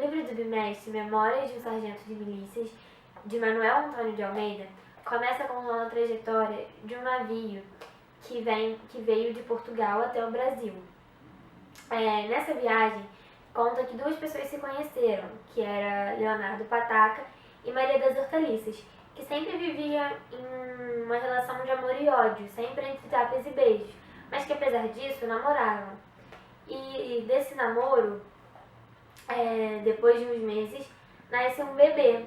livro do bimestre Memórias de um Sargento de Milícias, de Manuel Antônio de Almeida, começa contando a trajetória de um navio que veio de Portugal até o Brasil. Nessa viagem, conta que duas pessoas se conheceram, que era Leonardo Pataca e Maria das Hortaliças, que sempre viviam em uma relação de amor e ódio, sempre entre tapas e beijos, mas que apesar disso namoravam. E desse namoro, depois de uns meses, nasce um bebê.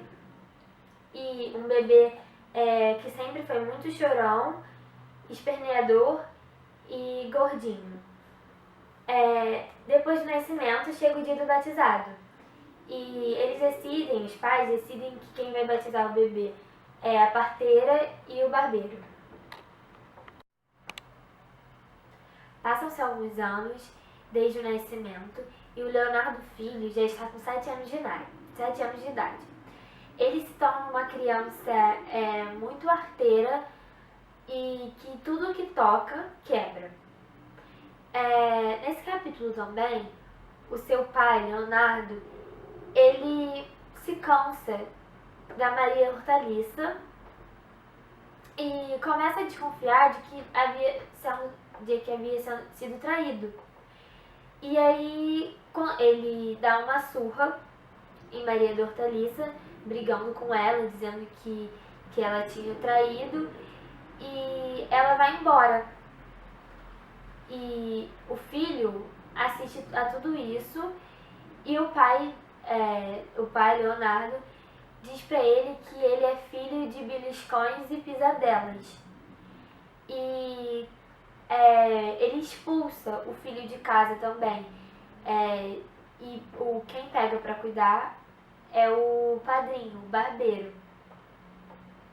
E um bebê que sempre foi muito chorão, esperneador e gordinho. Depois do nascimento, chega o dia do batizado. E os pais decidem que quem vai batizar o bebê é a parteira e o barbeiro. Passam-se alguns anos desde o nascimento e o Leonardo Filho já está com 7 anos de idade. Ele se torna uma criança muito arteira e que tudo que toca quebra. Nesse capítulo também, o seu pai, Leonardo, ele se cansa da Maria Hortaliça e começa a desconfiar de que havia sido traído. E aí ele dá uma surra em Maria da Hortaliça, brigando com ela, dizendo que ela tinha traído, e ela vai embora. E o filho assiste a tudo isso e o pai Leonardo diz pra ele que ele é filho de beliscões e pisadelas. E ele expulsa o filho de casa também. E quem pega pra cuidar é o padrinho, o barbeiro.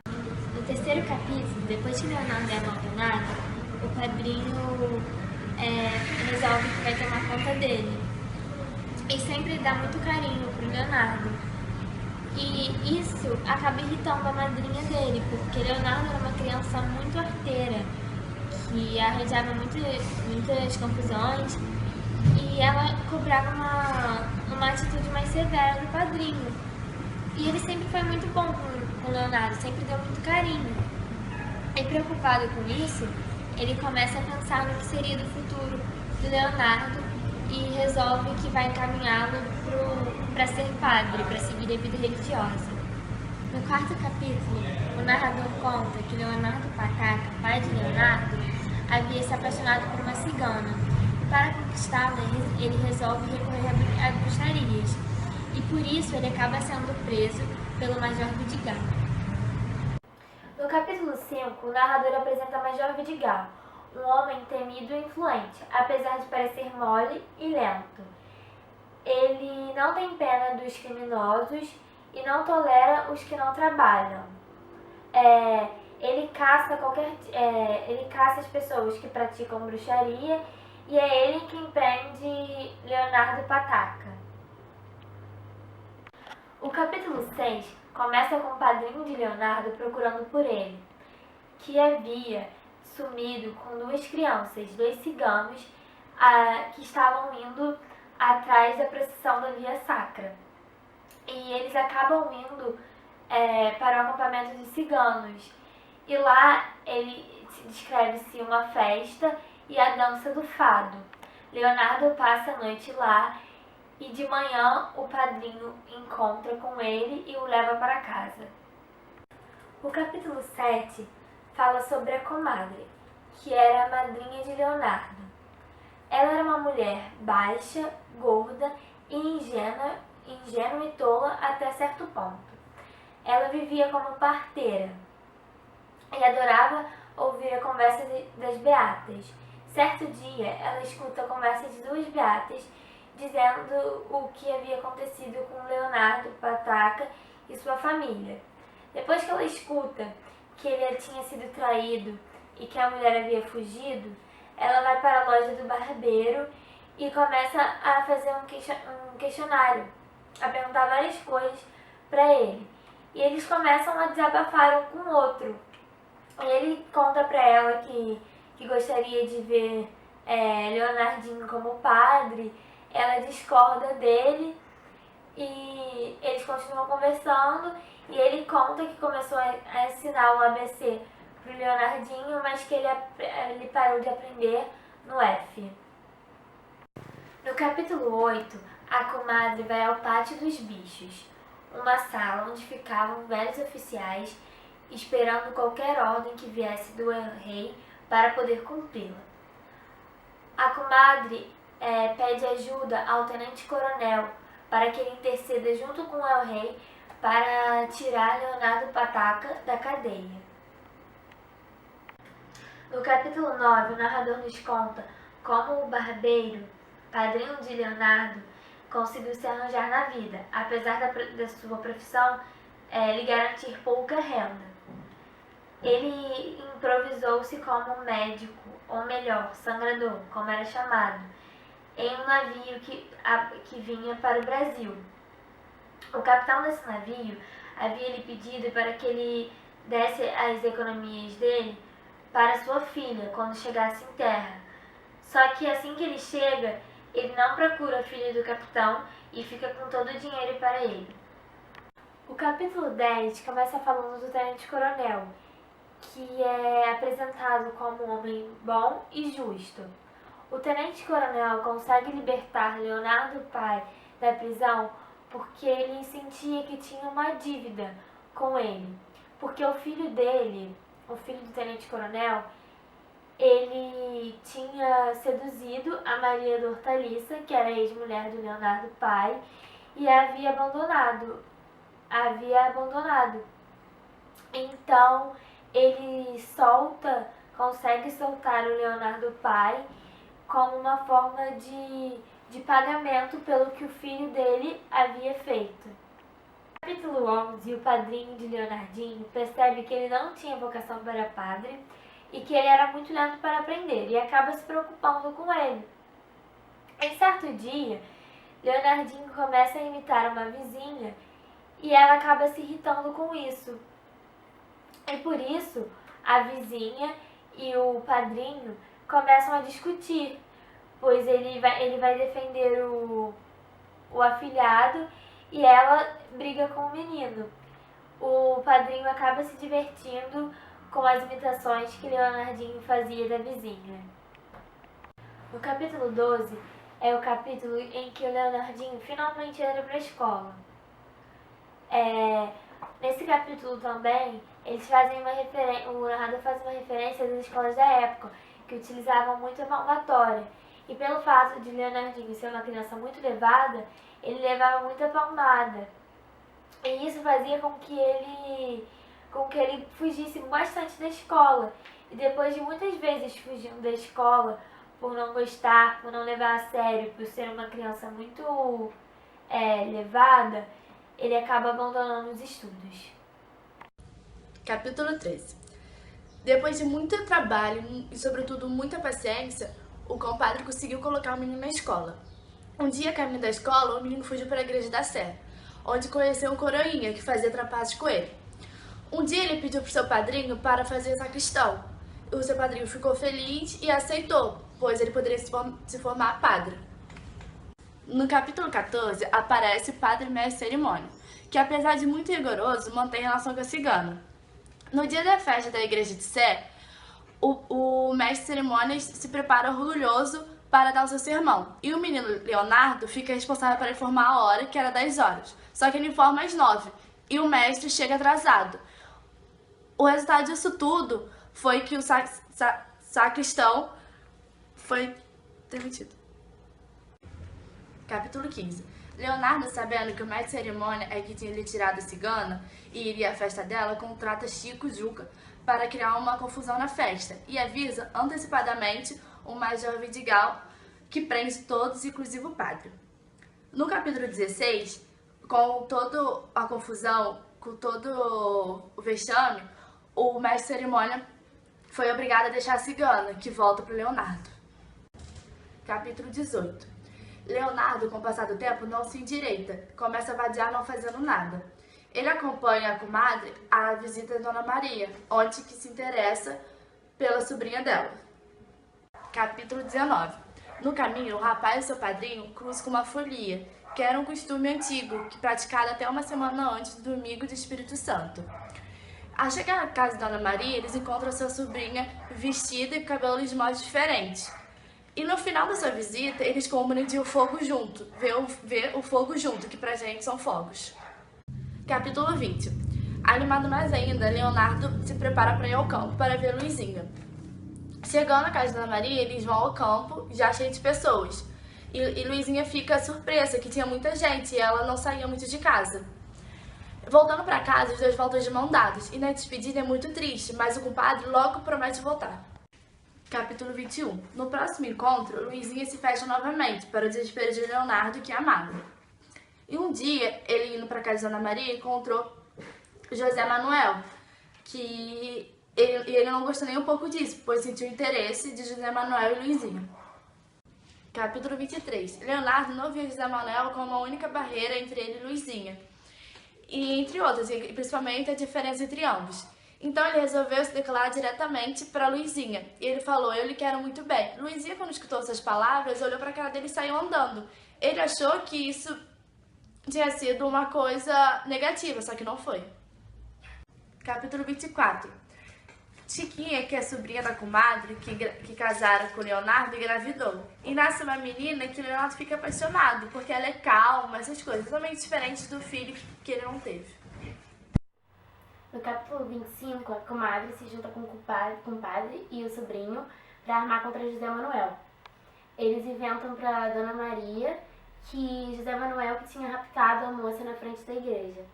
No terceiro capítulo, depois que Leonardo é abandonado, o padrinho resolve que vai tomar conta dele. E sempre dá muito carinho pro Leonardo. E isso acaba irritando a madrinha dele, porque Leonardo era uma criança muito arteira, que arranjava muitas confusões, e ela cobrava uma atitude mais severa do padrinho. E ele sempre foi muito bom com Leonardo, sempre deu muito carinho. E preocupado com isso, ele começa a pensar no que seria do futuro do Leonardo e resolve que vai encaminhá-lo para ser padre, para seguir a vida religiosa. No quarto capítulo, o narrador conta que Leonardo Pataca, pai de Leonardo, havia se apaixonado por uma cigana. E para conquistá-la, ele resolve recorrer a bruxarias. E por isso ele acaba sendo preso pelo Major Vidigal. No capítulo 5, o narrador apresenta Major Vidigal, um homem temido e influente, apesar de parecer mole e lento. Ele não tem pena dos criminosos e não tolera os que não trabalham. Ele caça as pessoas que praticam bruxaria e é ele quem prende Leonardo Pataca. O capítulo 6 começa com o padrinho de Leonardo procurando por ele, que havia sumido com duas crianças, 2 ciganos, que estavam indo atrás da procissão da Via Sacra. E eles acabam indo para o acampamento de ciganos. E lá descreve-se uma festa e a dança do fado. Leonardo passa a noite lá e de manhã o padrinho encontra com ele e o leva para casa. O capítulo 7 fala sobre a comadre, que era a madrinha de Leonardo. Ela era uma mulher baixa, gorda e ingênua e tola até certo ponto. Ela vivia como parteira e adorava ouvir a conversa das beatas. Certo dia, ela escuta a conversa de 2 beatas dizendo o que havia acontecido com Leonardo Pataca e sua família. Depois que ela escuta que ele tinha sido traído e que a mulher havia fugido, ela vai para a loja do barbeiro e começa a fazer um questionário, a perguntar várias coisas para ele. E eles começam a desabafar um com o outro. E ele conta para ela que gostaria de ver Leonardinho como padre. Ela discorda dele e eles continuam conversando e ele conta que começou a ensinar o ABC pro Leonardinho, mas que ele parou de aprender no F. No capítulo 8, a comadre vai ao Pátio dos Bichos, uma sala onde ficavam velhos oficiais esperando qualquer ordem que viesse do rei para poder cumpri-la. A comadre pede ajuda ao tenente-coronel para que ele interceda junto com o el-rei para tirar Leonardo Pataca da cadeia. No capítulo 9, o narrador nos conta como o barbeiro, padrinho de Leonardo, conseguiu se arranjar na vida, apesar da sua profissão lhe garantir pouca renda. Ele improvisou-se como médico, ou melhor, sangrador, como era chamado, em um navio que vinha para o Brasil. O capitão desse navio havia lhe pedido para que ele desse as economias dele para sua filha quando chegasse em terra. Só que assim que ele chega, ele não procura a filha do capitão e fica com todo o dinheiro para ele. O capítulo 10 começa falando do tenente-coronel, que é apresentado como um homem bom e justo. O tenente-coronel consegue libertar Leonardo, pai, da prisão porque ele sentia que tinha uma dívida com ele. Porque o filho dele, o filho do tenente-coronel, ele tinha seduzido a Maria da Hortaliça, que era ex-mulher do Leonardo, pai, e a havia abandonado. Então, ele consegue soltar o Leonardo, pai, como uma forma de pagamento pelo que o filho dele havia feito. No capítulo 11, o padrinho de Leonardinho percebe que ele não tinha vocação para padre e que ele era muito lento para aprender e acaba se preocupando com ele. Em certo dia, Leonardinho começa a imitar uma vizinha e ela acaba se irritando com isso. E por isso, a vizinha e o padrinho começam a discutir, pois ele vai defender o afilhado e ela briga com o menino. O padrinho acaba se divertindo com as imitações que Leonardinho fazia da vizinha. O capítulo 12 é o capítulo em que o Leonardinho finalmente entra para a escola. Nesse capítulo também, o narrador faz uma referência às escolas da época, que utilizavam muito a palmatória. E pelo fato de Leonardinho ser uma criança muito levada, ele levava muita palmada. E isso fazia com que ele fugisse bastante da escola. E depois de muitas vezes fugindo da escola, por não gostar, por não levar a sério, por ser uma criança muito levada, ele acaba abandonando os estudos. Capítulo 13. Depois de muito trabalho e, sobretudo, muita paciência, o compadre conseguiu colocar o menino na escola. Um dia, a caminho da escola, o menino fugiu para a igreja da Sé, onde conheceu um coroinha que fazia trapaços com ele. Um dia, ele pediu para o seu padrinho para fazer sacristão. O seu padrinho ficou feliz e aceitou, pois ele poderia se formar padre. No capítulo 14, aparece o padre mestre cerimônia, que, apesar de muito rigoroso, mantém relação com a cigana. No dia da festa da igreja de Sé, o mestre cerimônias se prepara orgulhoso para dar o seu sermão. E o menino Leonardo fica responsável para informar a hora, que era 10 horas. Só que ele informa às 9 e o mestre chega atrasado. O resultado disso tudo foi que o sacristão foi demitido. Capítulo 15. Leonardo, sabendo que o mestre de cerimônia é que tinha lhe tirado a cigana e iria à festa dela, contrata Chico Juca para criar uma confusão na festa e avisa antecipadamente o Major Vidigal, que prende todos, inclusive o padre. No capítulo 16, com toda a confusão, com todo o vexame, o mestre de cerimônia foi obrigado a deixar a cigana, que volta para o Leonardo. Capítulo 18. Leonardo, com o passar do tempo, não se endireita, começa a vadiar não fazendo nada. Ele acompanha a comadre à visita da Dona Maria, onde que se interessa pela sobrinha dela. Capítulo 19. No caminho, o rapaz e seu padrinho cruzam com uma folia, que era um costume antigo, que praticado até uma semana antes do domingo do Espírito Santo. Ao chegar na casa da Dona Maria, eles encontram sua sobrinha vestida e com cabelos de modos diferentes. E no final da sua visita, eles combinam de o fogo junto, ver o fogo junto, que pra gente são fogos. Capítulo 20. Animado mais ainda, Leonardo se prepara para ir ao campo para ver Luizinha. Chegando na casa da Dona Maria, eles vão ao campo, já cheio de pessoas. E Luizinha fica surpresa que tinha muita gente e ela não saía muito de casa. Voltando para casa, os dois voltam de mão dadas, e na despedida é muito triste, mas o compadre logo promete voltar. Capítulo 21. No próximo encontro, Luizinha se fecha novamente, para o desespero de Leonardo, que é amado. E um dia, ele indo para casa da Ana Maria, encontrou José Manuel, que ele não gostou nem um pouco disso, pois sentiu interesse de José Manuel e Luizinha. Capítulo 23. Leonardo não via José Manuel como a única barreira entre ele e Luizinha, e entre outras, e principalmente a diferença entre ambos. Então ele resolveu se declarar diretamente para Luizinha. E ele falou: eu lhe quero muito bem. Luizinha, quando escutou essas palavras, olhou para a cara dele e saiu andando. Ele achou que isso tinha sido uma coisa negativa, só que não foi. Capítulo 24. Chiquinha, que é sobrinha da comadre, que casara com Leonardo, engravidou. E nasce uma menina que Leonardo fica apaixonado, porque ela é calma, essas coisas, totalmente diferentes do filho que ele não teve. No capítulo 25, a comadre se junta com o compadre e o sobrinho para armar contra José Manuel. Eles inventam para Dona Maria que José Manuel que tinha raptado a moça na frente da igreja.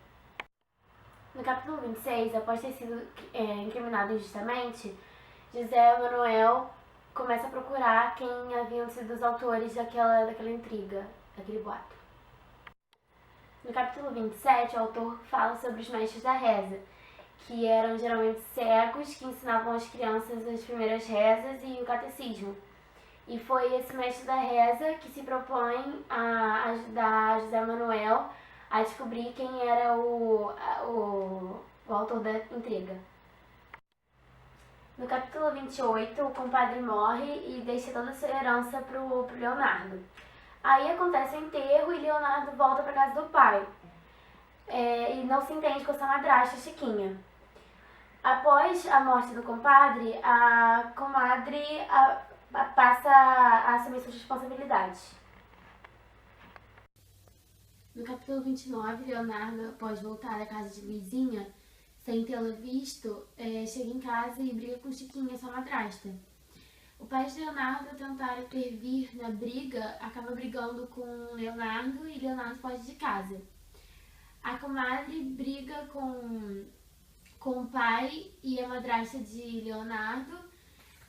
No capítulo 26, após ter sido incriminado injustamente, José Manuel começa a procurar quem haviam sido os autores daquela intriga, daquele boato. No capítulo 27, o autor fala sobre os mestres da reza, que eram geralmente cegos, que ensinavam às crianças as primeiras rezas e o catecismo. E foi esse mestre da reza que se propõe a ajudar José Manuel a descobrir quem era o autor da intriga. No capítulo 28, o compadre morre e deixa toda a sua herança pro Leonardo. Aí acontece o enterro e Leonardo volta para casa do pai. E não se entende com sua madrasta, Chiquinha. Após a morte do compadre, a comadre passa a assumir suas responsabilidades. No capítulo 29, Leonardo, após voltar à casa de Luizinha, sem tê-la visto, chega em casa e briga com Chiquinha, sua madrasta. O pai de Leonardo, ao tentar intervir na briga, acaba brigando com Leonardo e Leonardo foge de casa. A comadre briga com o pai e a madrasta de Leonardo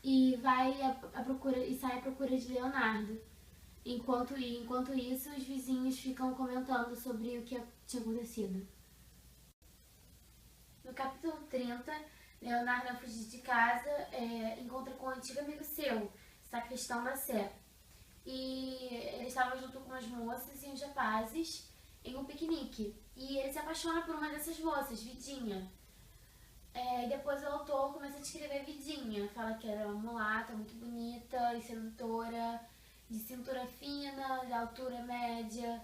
e sai à procura de Leonardo. Enquanto isso, os vizinhos ficam comentando sobre o que tinha acontecido. No capítulo 30, Leonardo, ao fugir de casa, encontra com um antigo amigo seu, Sacristão da Sé. E ele estava junto com as moças e os rapazes em um piquenique. E ele se apaixona por uma dessas moças, Vidinha. Depois o autor começa a descrever Vidinha. Fala que era uma mulata muito bonita e sedutora, de cintura fina, de altura média,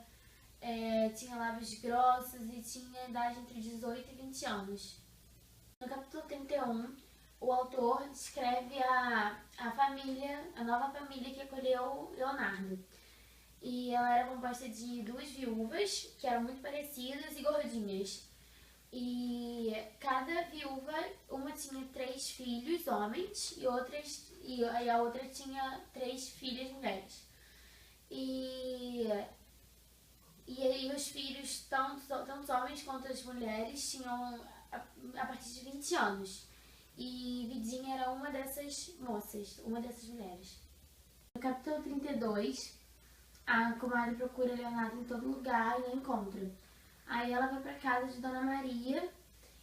tinha lábios grossos e tinha idade entre 18 e 20 anos. No capítulo 31, o autor descreve a nova família que acolheu Leonardo. E ela era composta de duas viúvas, que eram muito parecidas e gordinhas. E cada viúva, uma tinha 3 filhos homens e a outra tinha 3 filhas mulheres. E aí os filhos, tanto os homens quanto as mulheres, tinham a partir de 20 anos. E Vidinha era uma dessas moças, uma dessas mulheres. No capítulo 32, a comadre procura Leonardo em todo lugar e não encontra. Aí ela vai para casa de Dona Maria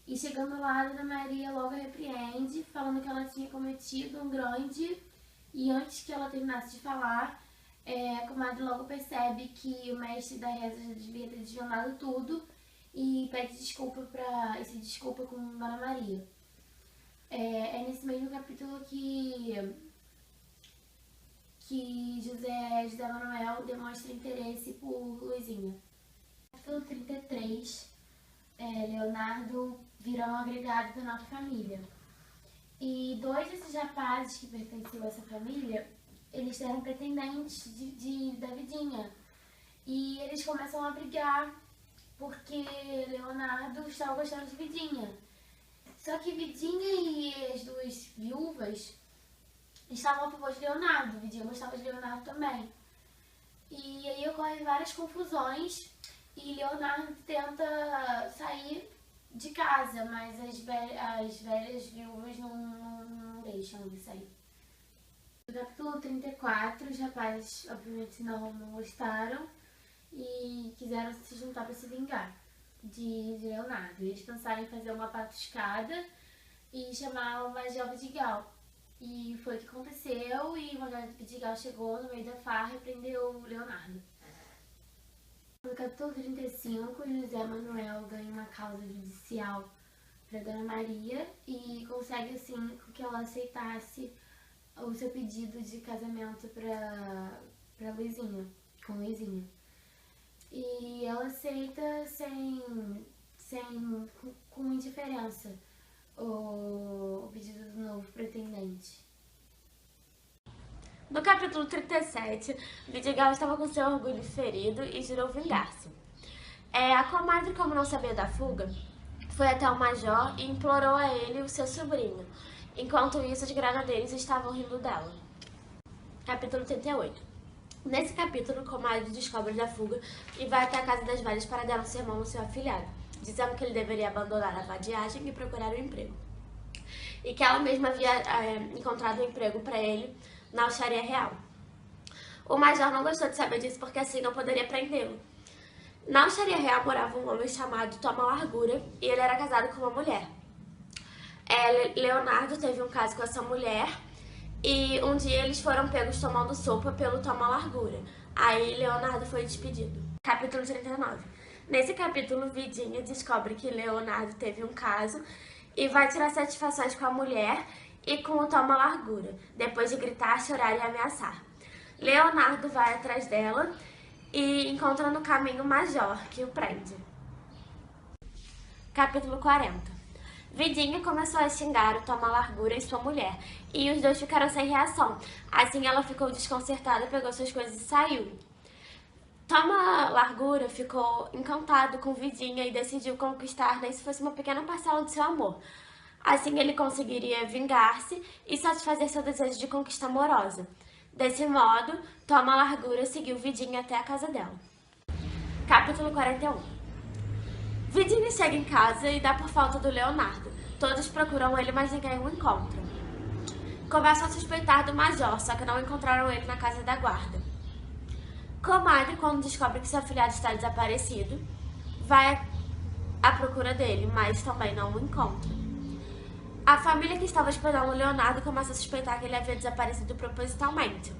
e, chegando lá, Dona Maria logo a repreende, falando que ela tinha cometido um grande, e antes que ela terminasse de falar, a comadre logo percebe que o mestre da reza já devia ter desvendado tudo e pede desculpa se desculpa com Dona Maria. É nesse mesmo capítulo que que José Manuel demonstra interesse por Luizinha. Capítulo 33, Leonardo virá um agregado da nova família. E dois desses rapazes que pertenciam a essa família, eles eram pretendentes da Vidinha. E eles começam a brigar porque Leonardo estava gostando de Vidinha. Só que Vidinha e as duas viúvas estavam a favor de Leonardo. Vidinha gostava de Leonardo também. E aí ocorrem várias confusões e Leonardo tenta sair de casa, mas as velhas viúvas não deixam ele sair. No capítulo 34, os rapazes obviamente não gostaram e quiseram se juntar para se vingar de Leonardo. Eles pensaram em fazer uma patuscada e chamar o Major Vidigal. E foi o que aconteceu, e o Major Vidigal chegou no meio da farra e prendeu o Leonardo. No capítulo 35, José Manuel ganha uma causa judicial para Dona Maria e consegue assim que ela aceitasse o seu pedido de casamento para Luizinha, com Luizinha. E ela aceita com indiferença o pedido do novo pretendente. No capítulo 37, Vidigal estava com seu orgulho ferido e jurou vingar-se. A comadre, como não sabia da fuga, foi até o major e implorou a ele o seu sobrinho. Enquanto isso, os granadeiros estavam rindo dela. Capítulo 38. Nesse capítulo, o comadre descobre da fuga e vai até a casa das velhas para dar um sermão no seu afilhado, dizendo que ele deveria abandonar a vadiagem e procurar um emprego. E que ela mesma havia encontrado um emprego para ele na alxaria real. O major não gostou de saber disso porque assim não poderia prendê-lo. Na alxaria real morava um homem chamado Toma Largura e ele era casado com uma mulher. Leonardo teve um caso com essa mulher e um dia eles foram pegos tomando sopa pelo Toma Largura. Aí Leonardo foi despedido. Capítulo 39. Nesse capítulo, Vidinha descobre que Leonardo teve um caso e vai tirar satisfações com a mulher e com o Toma Largura, depois de gritar, chorar e ameaçar. Leonardo vai atrás dela e encontra no caminho o Major, que o prende. Capítulo 40. Vidinha começou a xingar o Toma Largura e sua mulher, e os dois ficaram sem reação. Assim ela ficou desconcertada, pegou suas coisas e saiu. Toma Largura ficou encantado com Vidinha e decidiu conquistar, nem se fosse uma pequena parcela do seu amor. Assim ele conseguiria vingar-se e satisfazer seu desejo de conquista amorosa. Desse modo, Toma Largura seguiu Vidinha até a casa dela. Capítulo 41. Vidinha chega em casa e dá por falta do Leonardo. Todos procuram ele, mas ninguém o encontra. Começam a suspeitar do Major, só que não encontraram ele na casa da guarda. Comadre, quando descobre que seu afilhado está desaparecido, vai à procura dele, mas também não o encontra. A família que estava hospedando o Leonardo começa a suspeitar que ele havia desaparecido propositalmente.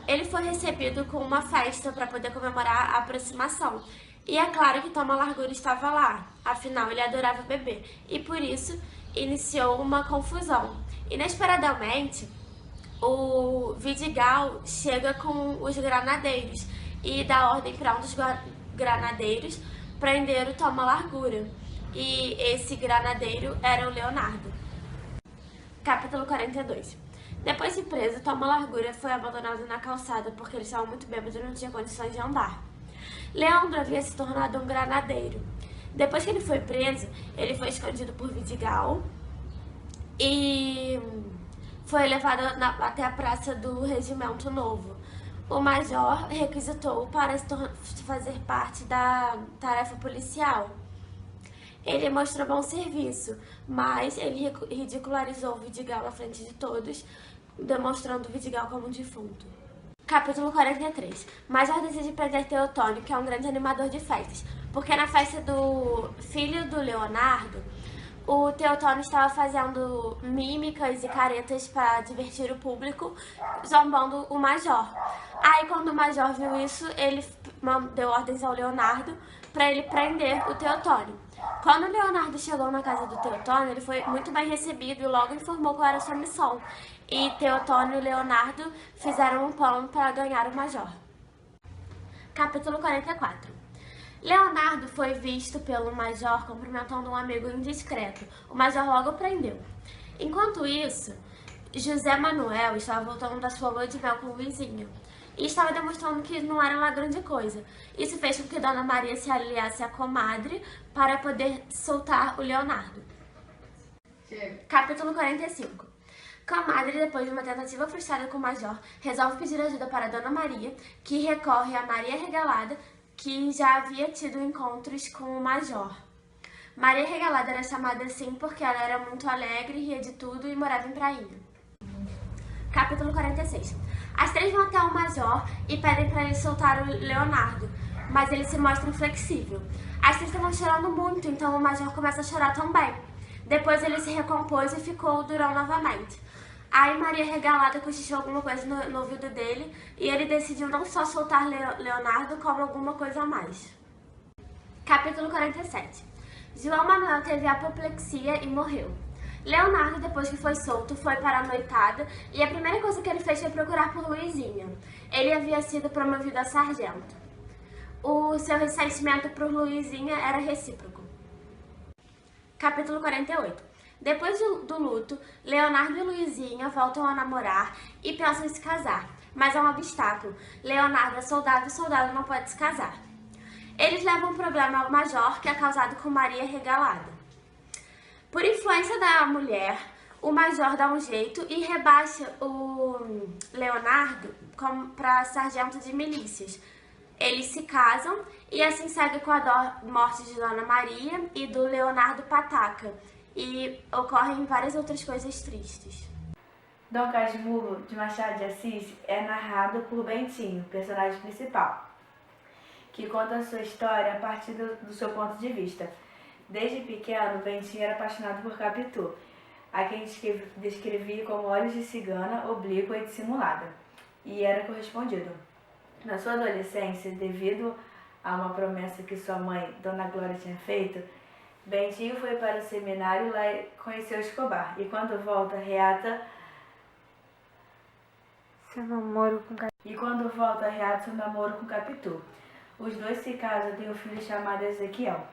Ele foi recebido com uma festa para poder comemorar a aproximação. E é claro que Toma Largura estava lá, afinal ele adorava beber, e por isso iniciou uma confusão. Inesperadamente, o Vidigal chega com os granadeiros e dá ordem para um dos granadeiros prender o Toma Largura. E esse granadeiro era o Leonardo. Capítulo 42. Depois de preso, Toma Largura foi abandonado na calçada porque ele estava muito bêbado e não tinha condições de andar. Leandro havia se tornado um granadeiro. Depois que ele foi preso, ele foi escondido por Vidigal e foi levado até a praça do Regimento Novo. O major requisitou para fazer parte da tarefa policial. Ele mostrou bom serviço, mas ele ridicularizou o Vidigal na frente de todos, demonstrando o Vidigal como um defunto. Capítulo 43. Major decide prender Teotônio, que é um grande animador de festas, porque na festa do filho do Leonardo, o Teotônio estava fazendo mímicas e caretas para divertir o público, zombando o Major. Aí, quando o Major viu isso, ele deu ordens ao Leonardo para ele prender o Teotônio. Quando Leonardo chegou na casa do Teotônio, ele foi muito bem recebido e logo informou qual era a sua missão. E Teotônio e Leonardo fizeram um plano para ganhar o Major. Capítulo 44. Leonardo foi visto pelo Major cumprimentando um amigo indiscreto. O Major logo o prendeu. Enquanto isso, José Manuel estava voltando da sua lua de mel com Luizinho e estava demonstrando que não era uma grande coisa. Isso fez com que Dona Maria se aliasse à comadre para poder soltar o Leonardo. Capítulo 45. Comadre, depois de uma tentativa frustrada com o Major, resolve pedir ajuda para Dona Maria, que recorre a Maria Regalada, que já havia tido encontros com o Major. Maria Regalada era chamada assim porque ela era muito alegre, ria de tudo e morava em Prainha. Capítulo 46. As três vão até o Major e pedem para ele soltar o Leonardo, mas ele se mostra inflexível. As três estavam chorando muito, então o Major começa a chorar também. Depois ele se recompôs e ficou durão novamente. Aí Maria Regalada cochichou alguma coisa no ouvido dele e ele decidiu não só soltar Leonardo, como alguma coisa a mais. Capítulo 47. João Manuel teve apoplexia e morreu. Leonardo, depois que foi solto, foi para a noitada e a primeira coisa que ele fez foi procurar por Luizinha. Ele havia sido promovido a sargento. O seu ressentimento por Luizinha era recíproco. Capítulo 48. Depois do luto, Leonardo e Luizinha voltam a namorar e pensam em se casar, mas há um obstáculo. Leonardo é soldado e o soldado não pode se casar. Eles levam um problema ao Major, que é causado com Maria Regalada. Por influência da mulher, o Major dá um jeito e rebaixa o Leonardo para sargento de milícias. Eles se casam e assim segue com a morte de Dona Maria e do Leonardo Pataca. E ocorrem várias outras coisas tristes. Dom Casmurro, de Machado de Assis, é narrado por Bentinho, personagem principal, que conta a sua história a partir do seu ponto de vista. Desde pequeno, Bentinho era apaixonado por Capitu, a quem descrevia como olhos de cigana, oblíqua e dissimulada, e era correspondido. Na sua adolescência, devido a uma promessa que sua mãe, Dona Glória, tinha feito, Bentinho foi para o seminário e lá conheceu Escobar, e quando volta, reata seu namoro com Capitu. Os dois se casam e têm um filho chamado Ezequiel.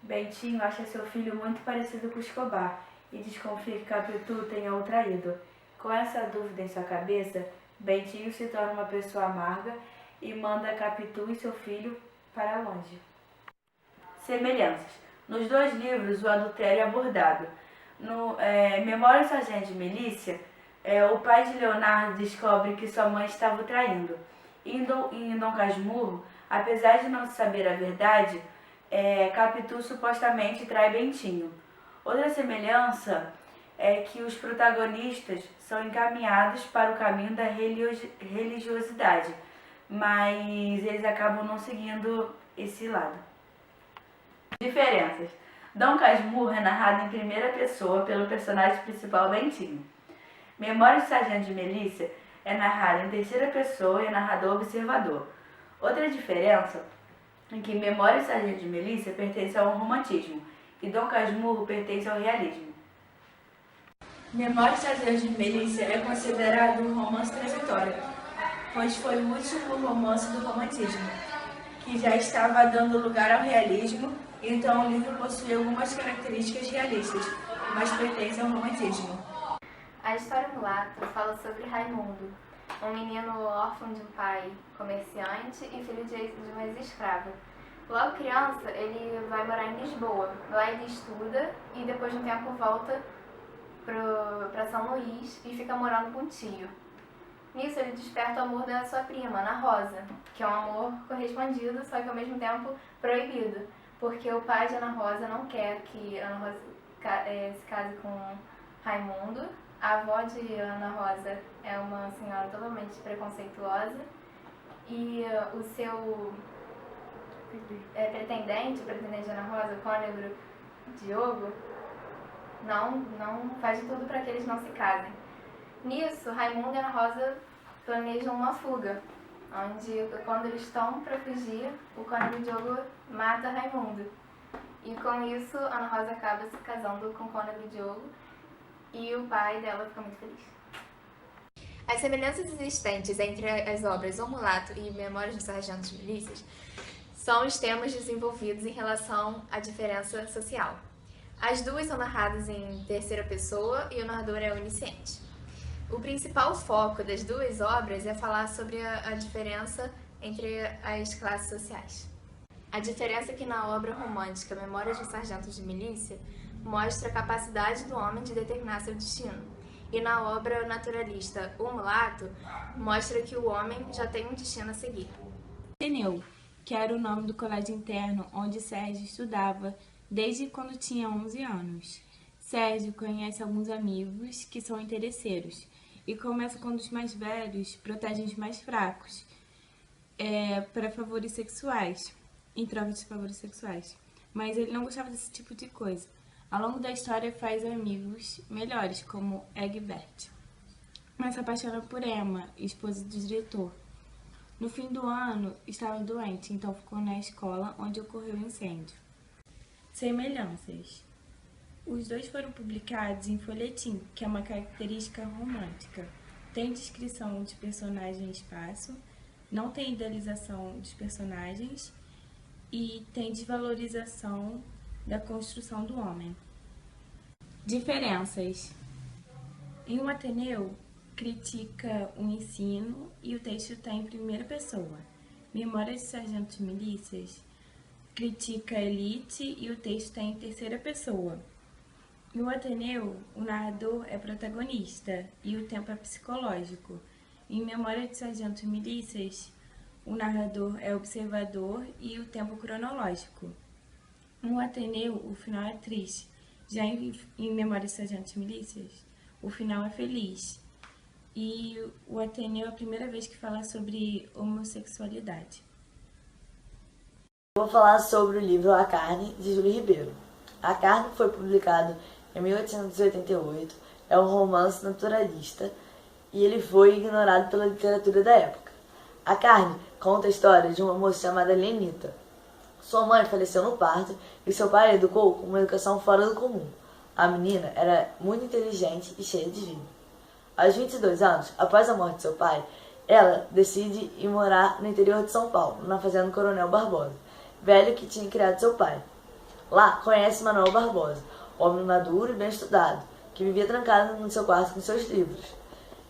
Bentinho acha seu filho muito parecido com Escobar e desconfia que Capitu tenha o traído. Com essa dúvida em sua cabeça, Bentinho se torna uma pessoa amarga e manda Capitu e seu filho para longe. Semelhanças. Nos dois livros, o adultério é abordado. No Memórias do Sargento de Milícia, o pai de Leonardo descobre que sua mãe estava o traindo. Em Dom Casmurro, apesar de não se saber a verdade, Capitu supostamente trai Bentinho. Outra semelhança é que os protagonistas são encaminhados para o caminho da religiosidade, mas eles acabam não seguindo esse lado. Diferenças. Dom Casmurro é narrado em primeira pessoa pelo personagem principal Bentinho. Memórias do Sargento de Milícia é narrado em terceira pessoa e é narrador observador. Outra diferença é que Memórias do Sargento de Milícia pertence ao romantismo e Dom Casmurro pertence ao realismo. Memórias do Sargento de Milícia é considerado um romance transitório, pois foi o último romance do romantismo, que já estava dando lugar ao realismo. Então o livro possui algumas características realistas, mas pertence ao romantismo. A história Mulato fala sobre Raimundo, um menino órfão de um pai comerciante e filho de uma ex-escrava. Logo criança, ele vai morar em Lisboa. Lá ele estuda e depois de um tempo volta para São Luís e fica morando com um tio. Nisso ele desperta o amor da sua prima, Ana Rosa, que é um amor correspondido, só que ao mesmo tempo proibido, porque o pai de Ana Rosa não quer que Ana Rosa se case com Raimundo. A avó de Ana Rosa é uma senhora totalmente preconceituosa e o seu pretendente de Ana Rosa, o cônego Diogo, não faz de tudo para que eles não se casem. Nisso, Raimundo e Ana Rosa planejam uma fuga, onde quando eles estão para fugir, o cônego Diogo mata Raimundo. E com isso, Ana Rosa acaba se casando com o Cônego Diogo e o pai dela fica muito feliz. As semelhanças existentes entre as obras O Mulato e Memórias do Sargento de Milícias são os temas desenvolvidos em relação à diferença social. As duas são narradas em terceira pessoa e o narrador é onisciente. O principal foco das duas obras é falar sobre a diferença entre as classes sociais. A diferença é que na obra romântica Memórias de um Sargento de Milícia mostra a capacidade do homem de determinar seu destino, e na obra naturalista O Mulato mostra que o homem já tem um destino a seguir. Ateneu, que era o nome do colégio interno onde Sérgio estudava desde quando tinha 11 anos. Sérgio conhece alguns amigos que são interesseiros e começa quando os mais velhos protegem os mais fracos para favores sexuais, em troca de favores sexuais. Mas ele não gostava desse tipo de coisa. Ao longo da história faz amigos melhores, como Egbert. Mas se apaixona por Emma, esposa do diretor. No fim do ano, estava doente, então ficou na escola onde ocorreu o incêndio. Semelhanças. Os dois foram publicados em folhetim, que é uma característica romântica. Tem descrição de personagem em espaço, não tem idealização dos personagens e tem desvalorização da construção do homem. Diferenças. Em Um Ateneu, critica o ensino e o texto está em primeira pessoa. Memórias de Sargento de Milícias critica a elite e o texto está em terceira pessoa. No Ateneu, o narrador é protagonista e o tempo é psicológico. Em Memória de Sargento de Milícias, o narrador é observador e o tempo cronológico. No Ateneu, o final é triste. Já em Memória de Sargento de Milícias, o final é feliz. E o Ateneu é a primeira vez que fala sobre homossexualidade. Vou falar sobre o livro A Carne, de Júlio Ribeiro. A Carne foi publicado em 1888, é um romance naturalista e ele foi ignorado pela literatura da época. A Carne conta a história de uma moça chamada Lenita. Sua mãe faleceu no parto e seu pai a educou com uma educação fora do comum. A menina era muito inteligente e cheia de vida. Aos 22 anos, após a morte de seu pai, ela decide ir morar no interior de São Paulo, na fazenda do Coronel Barbosa, velho que tinha criado seu pai. Lá conhece Manuel Barbosa, homem maduro e bem estudado, que vivia trancado no seu quarto com seus livros.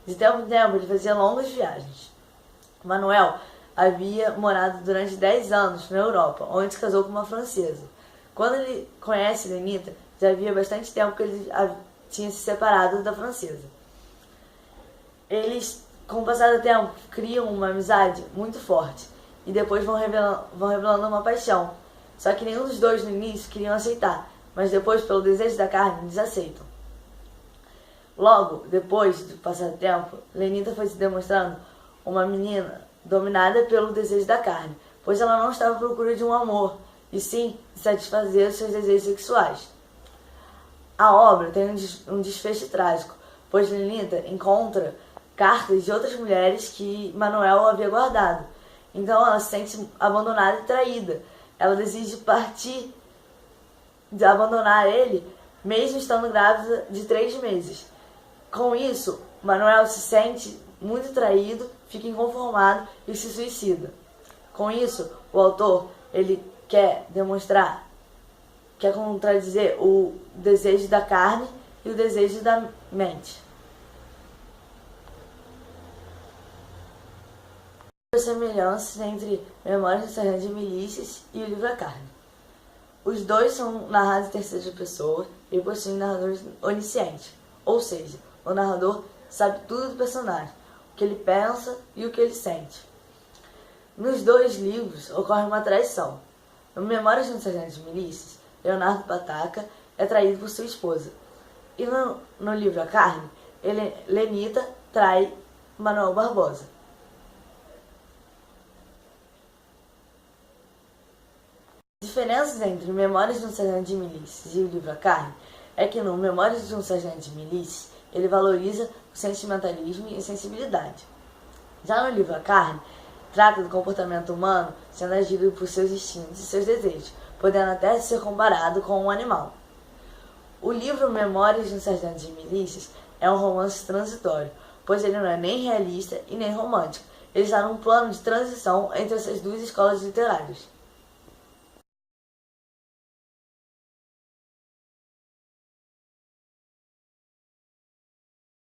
De tempo em tempo ele fazia longas viagens. Manuel havia morado durante 10 anos na Europa, onde se casou com uma francesa. Quando ele conhece Lenita, já havia bastante tempo que ele tinha se separado da francesa. Eles, com o passar do tempo, criam uma amizade muito forte e depois vão revelando uma paixão. Só que nenhum dos dois no início queriam aceitar, mas depois, pelo desejo da carne, eles aceitam. Logo, depois do passar do tempo, Lenita foi se demonstrando uma menina dominada pelo desejo da carne, pois ela não estava à procura de um amor, e sim de satisfazer os seus desejos sexuais. A obra tem um desfecho trágico, pois Lenita encontra cartas de outras mulheres que Manuel havia guardado. Então ela se sente abandonada e traída. Ela decide partir, de abandonar ele, mesmo estando grávida de 3 meses. Com isso, Manuel se sente muito traído, fica inconformado e se suicida. Com isso, o autor ele quer contradizer o desejo da carne e o desejo da mente. As semelhanças entre Memórias de Sargento de Milícias e o livro A Carne. Os dois são narrados em terceira pessoa e possuem narradores oniscientes, ou seja, o narrador sabe tudo do personagem, o que ele pensa e o que ele sente. Nos dois livros ocorre uma traição. No Memórias de um Sargento de Milícias, Leonardo Pataca é traído por sua esposa. E no livro A Carne, Lenita trai Manuel Barbosa. Diferenças entre Memórias de um Sargento de Milícias e o livro A Carne é que no Memórias de um Sargento de Milícias ele valoriza o sentimentalismo e a sensibilidade. Já no livro A Carne, trata do comportamento humano sendo agido por seus instintos e seus desejos, podendo até ser comparado com um animal. O livro Memórias de um Sargento de Milícias é um romance transitório, pois ele não é nem realista e nem romântico. Ele está num plano de transição entre essas duas escolas literárias.